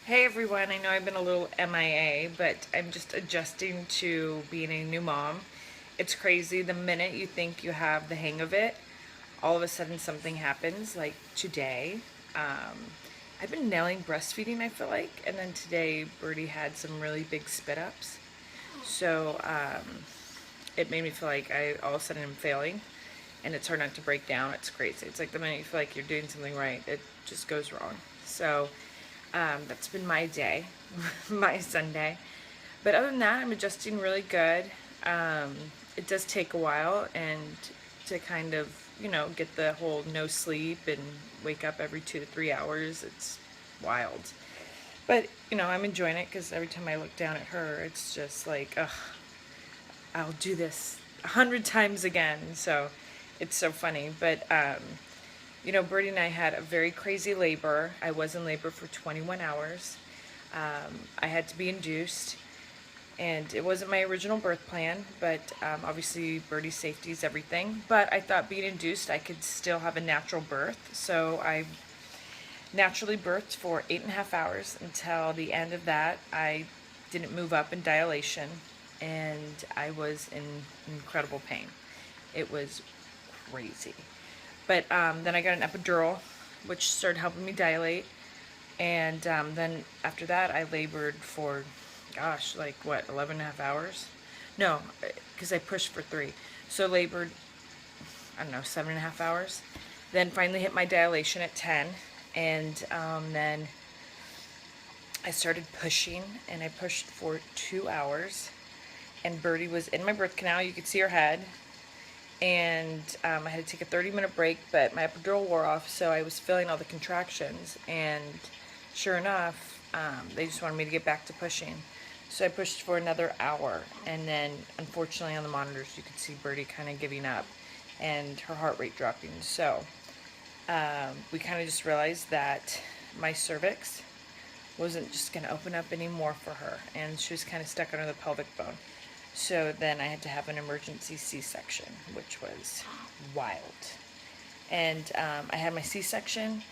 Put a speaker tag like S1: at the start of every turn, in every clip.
S1: Hey everyone, I know I've been a little MIA, but I'm just adjusting to being a new mom. It's crazy. The minute you think you have the hang of it, all of a sudden something happens. Like today, um, I've been nailing breastfeeding, I feel like, and then today Birdie had some really big spit ups. So it made me feel like I all of a sudden am failing, and it's hard not to break down. It's crazy. It's like the minute you feel like you're doing something right, it just goes wrong. So that's been my day, my Sunday. But other than that, I'm adjusting really good. Um, it does take a while, and to kind of, get the whole no sleep and wake up every 2 to 3 hours, it's wild. But, I'm enjoying it because every time I look down at her, it's just like, ugh, I'll do this 100 times again. So it's so funny. But, Birdie and I had a very crazy labor. I was in labor for 21 hours. I had to be induced, and it wasn't my original birth plan, but obviously Birdie's safety is everything. But I thought being induced, I could still have a natural birth. So I naturally birthed for 8.5 hours until the end of that. I didn't move up in dilation, and I was in incredible pain. It was crazy. But then I got an epidural, which started helping me dilate. And then after that, I labored for, gosh, like what, 11 and a half hours? No, because I pushed for 3. So labored, I don't know, 7.5 hours. Then finally hit my dilation at 10. And then I started pushing, and I pushed for 2 hours. And Birdie was in my birth canal. You could see her head. And I had to take a 30-minute break, but my epidural wore off, so I was feeling all the contractions, and sure enough, they just wanted me to get back to pushing. So I pushed for another hour, and then unfortunately on the monitors you could see Birdie kind of giving up and her heart rate dropping. So we kind of just realized that my cervix wasn't just going to open up anymore for her, and she was kind of stuck under the pelvic bone. So then I had to have an emergency C-section, which was wild. And I had my C-section,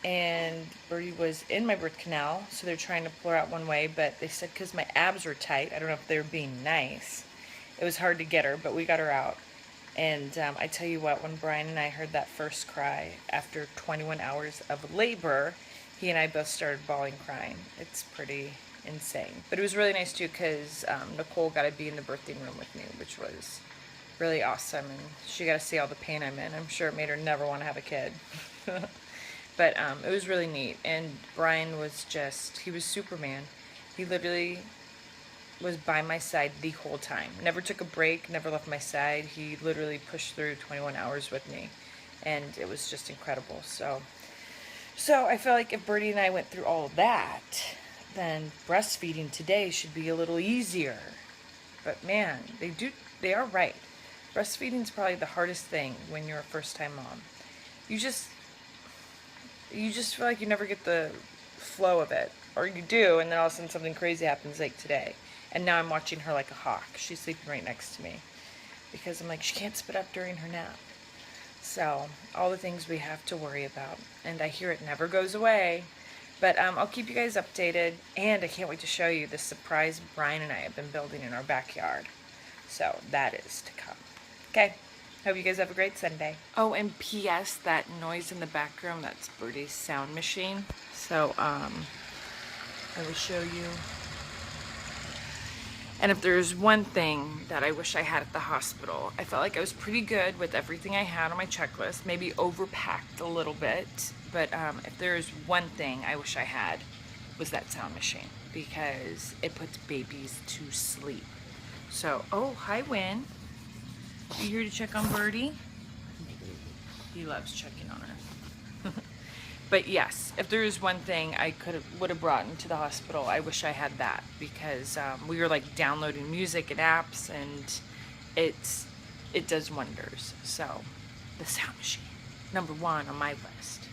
S1: and Birdie was in my birth canal, so they're trying to pull her out one way, but they said because my abs were tight, I don't know if they were being nice, it was hard to get her, but we got her out. And I tell you what, when Brian and I heard that first cry after 21 hours of labor, he and I both started bawling, crying. It's pretty insane. But it was really nice too, because Nicole got to be in the birthing room with me, which was really awesome, and she got to see all the pain I'm in. I'm sure it made her never want to have a kid. But it was really neat. And Brian was he was Superman. He literally was by my side the whole time. Never took a break, never left my side. He literally pushed through 21 hours with me, and it was just incredible. So I feel like if Birdie and I went through all of that, then breastfeeding today should be a little easier. But man, they are right. Breastfeeding is probably the hardest thing when you're a first-time mom. You just feel like you never get the flow of it, or you do, and then all of a sudden something crazy happens, like today. And now I'm watching her like a hawk. She's sleeping right next to me because I'm like, she can't spit up during her nap. So all the things we have to worry about, and I hear it never goes away. But I'll keep you guys updated, and I can't wait to show you the surprise Brian and I have been building in our backyard. So that is to come. Okay, hope you guys have a great Sunday. Oh, and P.S., that noise in the background, that's Birdie's sound machine. So I will show you. And if there's one thing that I wish I had at the hospital, I felt like I was pretty good with everything I had on my checklist, maybe overpacked a little bit, but if there's one thing I wish I had, was that sound machine, because it puts babies to sleep. So, oh, hi, Win. You here to check on Birdie? He loves checking on her. But yes, if there is one thing I would have brought into the hospital, I wish I had that, because we were like downloading music and apps, and it does wonders. So the sound machine, #1 on my list.